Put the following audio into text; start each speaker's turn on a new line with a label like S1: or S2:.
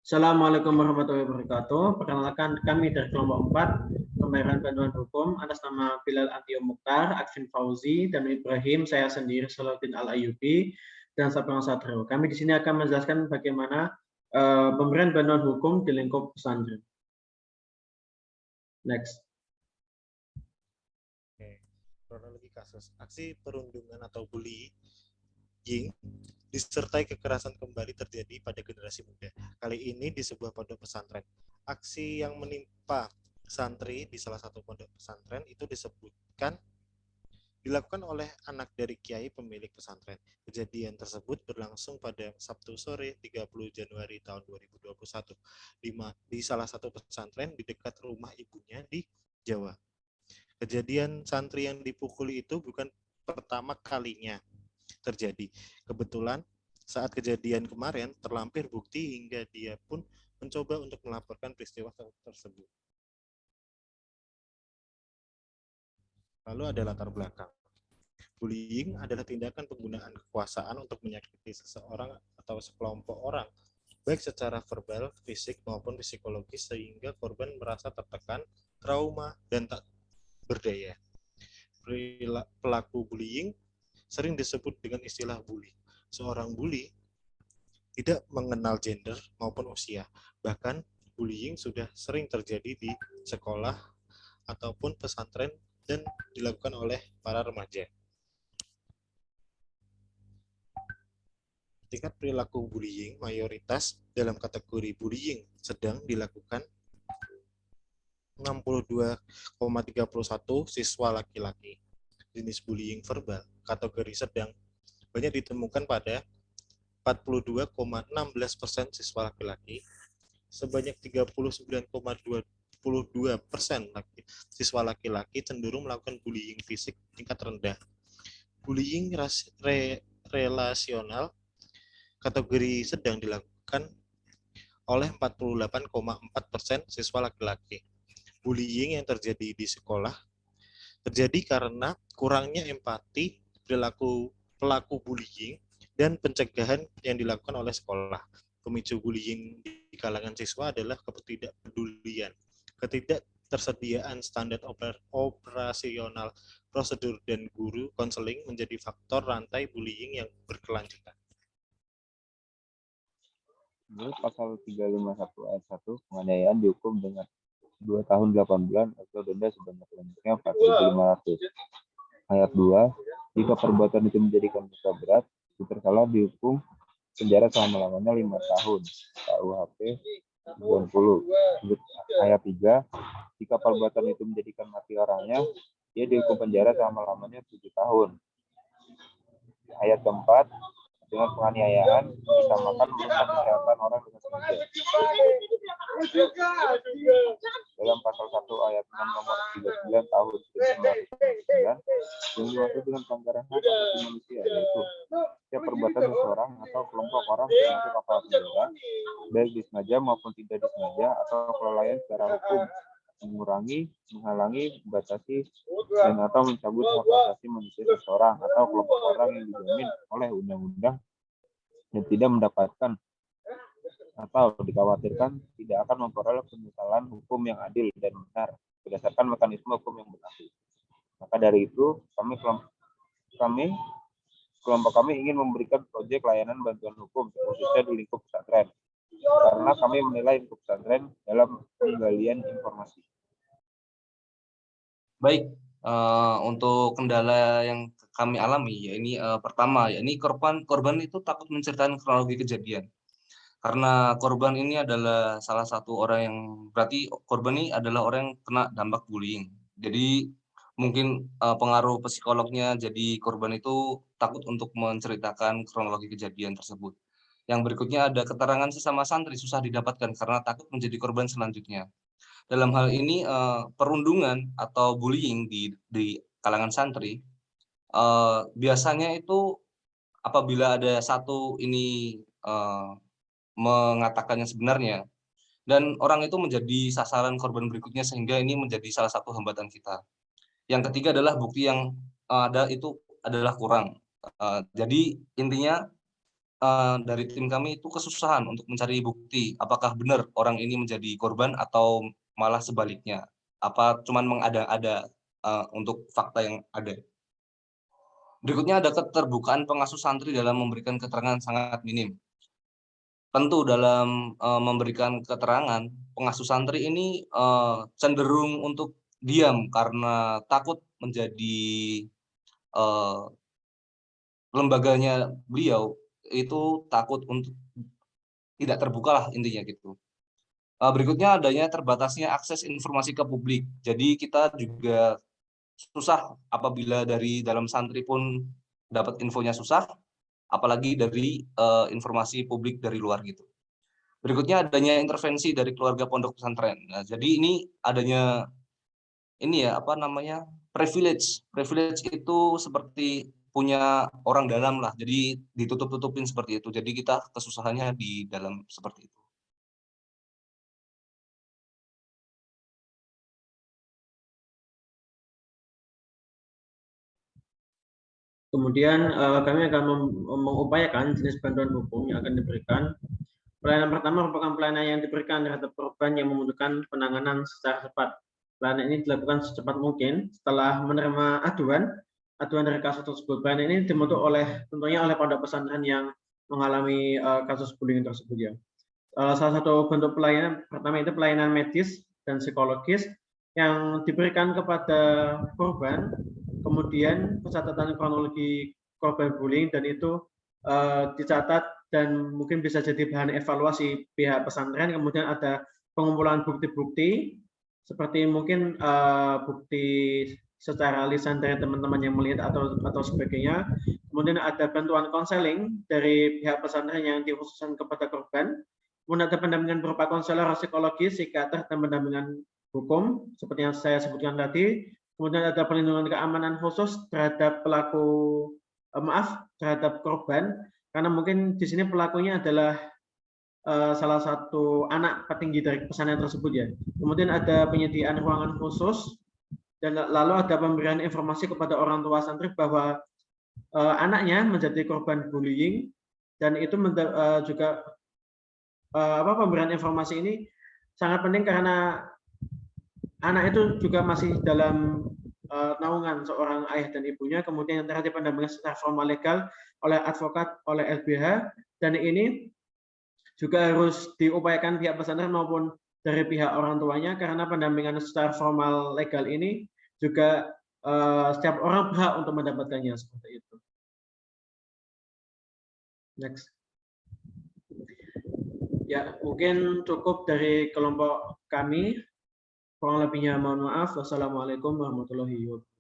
S1: Assalamualaikum warahmatullahi wabarakatuh. Perkenalkan kami dari kelompok 4 Pembayaran Bantuan Hukum atas nama Bilal Antio Mukhtar, Akvin Fauzi, dan Ibrahim, saya sendiri Salahuddin Al-Ayyubi, dan Sapang Satrio. Kami di sini akan menjelaskan bagaimana pemberian bantuan hukum di lingkup pesantren. Next.
S2: Kronologi kasus aksi perundungan atau bullying disertai kekerasan kembali terjadi pada generasi muda. Kali ini di sebuah pondok pesantren. Aksi yang menimpa santri di salah satu pondok pesantren itu disebutkan dilakukan oleh anak dari kiai pemilik pesantren. Kejadian tersebut berlangsung pada Sabtu sore 30 Januari tahun 2021 di salah satu pesantren di dekat rumah ibunya di Jawa. Kejadian santri yang dipukuli itu bukan pertama kalinya terjadi. Kebetulan saat kejadian kemarin terlampir bukti hingga dia pun mencoba untuk melaporkan peristiwa tersebut. Lalu ada latar belakang. Bullying adalah tindakan penggunaan kekuasaan untuk menyakiti seseorang atau sekelompok orang, baik secara verbal, fisik, maupun psikologis, sehingga korban merasa tertekan, trauma, dan tak berdaya. Pelaku bullying sering disebut dengan istilah bully. Seorang bully tidak mengenal gender maupun usia. Bahkan bullying sudah sering terjadi di sekolah ataupun pesantren dan dilakukan oleh para remaja. Tingkat perilaku bullying mayoritas dalam kategori bullying sedang dilakukan 62,31 siswa laki-laki. Jenis bullying verbal kategori sedang banyak ditemukan pada 42,16% siswa laki-laki, sebanyak 39,22% siswa laki-laki cenderung melakukan bullying fisik tingkat rendah. Bullying relasional kategori sedang dilakukan oleh 48,4% siswa laki-laki. Bullying yang terjadi di sekolah terjadi karena kurangnya empati perilaku pelaku bullying dan pencegahan yang dilakukan oleh sekolah. Pemicu bullying di kalangan siswa adalah ketidakpedulian, ketidaktersediaan standar operasional, prosedur, dan guru konseling menjadi faktor rantai bullying yang berkelanjutan.
S3: Menurut pasal 351 ayat 1, penganiayaan dihukum dengan 2 tahun 8 bulan atau denda sebanyak-banyaknya 4.500. Ayat 2, jika perbuatan itu menjadikan dosa berat, si bersalah dihukum penjara selama-lamanya 5 tahun. KUHP 90. Ayat 3, jika perbuatan itu menjadikan mati orangnya, dia dihukum penjara selama-lamanya 7 tahun. Ayat keempat, dengan penganiayaan disamakan merusak kesehatan orang dengan sengaja. Dalam pasal 1 ayat 6 nomor 39 tahun 1999 yang dimaksud dengan pelanggaran hak asasi manusia, yaitu setiap perbuatan seseorang atau kelompok orang termasuk aparat negara, baik disengaja maupun tidak disengaja, atau kelalaian secara hukum mengurangi, menghalangi, membatasi, dan atau mencabut hak asasi manusia seseorang atau kelompok orang yang dijamin oleh undang-undang dan tidak mendapatkan atau dikhawatirkan tidak akan memperoleh penyesalan hukum yang adil dan benar berdasarkan mekanisme hukum yang berlaku. Maka dari itu, kelompok kami ingin memberikan proyek layanan bantuan hukum khususnya di lingkup pesantren, karena kami menilai lingkup pesantren dalam penggalian informasi.
S4: Baik, untuk kendala yang kami alami, ya ini pertama, ya ini korban itu takut menceritakan kronologi kejadian. Karena korban ini adalah salah satu orang yang, berarti korban ini adalah orang yang kena dampak bullying. Jadi mungkin pengaruh psikolognya, jadi korban itu takut untuk menceritakan kronologi kejadian tersebut. Yang berikutnya ada keterangan sesama santri susah didapatkan karena takut menjadi korban selanjutnya. Dalam hal ini perundungan atau bullying di kalangan santri biasanya itu apabila ada satu ini mengatakannya sebenarnya dan orang itu menjadi sasaran korban berikutnya sehingga ini menjadi salah satu hambatan kita. Yang ketiga adalah bukti yang ada itu adalah kurang. Jadi intinya dari tim kami itu kesusahan untuk mencari bukti apakah benar orang ini menjadi korban atau malah sebaliknya. Apa cuman mengada-ada untuk fakta yang ada. Berikutnya ada keterbukaan pengasuh santri dalam memberikan keterangan sangat minim. Tentu dalam memberikan keterangan, pengasuh santri ini cenderung untuk diam karena takut menjadi lembaganya beliau itu takut untuk tidak terbuka lah intinya gitu. Berikutnya adanya terbatasnya akses informasi ke publik. Jadi kita juga susah apabila dari dalam santri pun dapat infonya susah, apalagi dari informasi publik dari luar gitu. Berikutnya adanya intervensi dari keluarga pondok pesantren. Nah, jadi ini adanya privilege. Privilege itu seperti punya orang dalam lah. Jadi ditutup-tutupin seperti itu. Jadi kita kesusahannya di dalam seperti itu.
S1: Kemudian kami akan mengupayakan jenis bantuan hukum yang akan diberikan. Pelayanan pertama merupakan pelayanan yang diberikan terhadap korban yang membutuhkan penanganan secara cepat. Pelayanan ini dilakukan secepat mungkin setelah menerima aduan dari kasus tersebut. Pelayanan ini dibentuk tentunya oleh pondok pesantren yang mengalami kasus bullying tersebut ya. Salah satu bentuk pelayanan pertama itu pelayanan medis dan psikologis yang diberikan kepada korban, kemudian pencatatan kronologi korban bullying dan itu dicatat dan mungkin bisa jadi bahan evaluasi pihak pesantren. Kemudian ada pengumpulan bukti-bukti seperti mungkin bukti secara lisan dari teman-teman yang melihat atau sebagainya. Kemudian ada bantuan konseling dari pihak pesantren yang dikhususkan kepada korban. Kemudian ada pendampingan berupa konselor psikologis, psikiater, dan pendampingan hukum seperti yang saya sebutkan tadi. Kemudian ada perlindungan keamanan khusus terhadap terhadap korban, karena mungkin di sini pelakunya adalah salah satu anak petinggi dari pesantren tersebut ya. Kemudian ada penyediaan ruangan khusus dan lalu ada pemberian informasi kepada orang tua santri bahwa anaknya menjadi korban bullying dan itu juga pemberian informasi ini sangat penting karena anak itu juga masih dalam naungan seorang ayah dan ibunya, kemudian yang terjadi pendampingan secara formal legal oleh advokat, oleh LBH, dan ini juga harus diupayakan pihak pesantren maupun dari pihak orang tuanya karena pendampingan secara formal legal ini juga setiap orang berhak untuk mendapatkannya seperti itu. Next. Ya, mungkin cukup dari kelompok kami. Kurang lebihnya mohon maaf. Wassalamualaikum warahmatullahi wabarakatuh.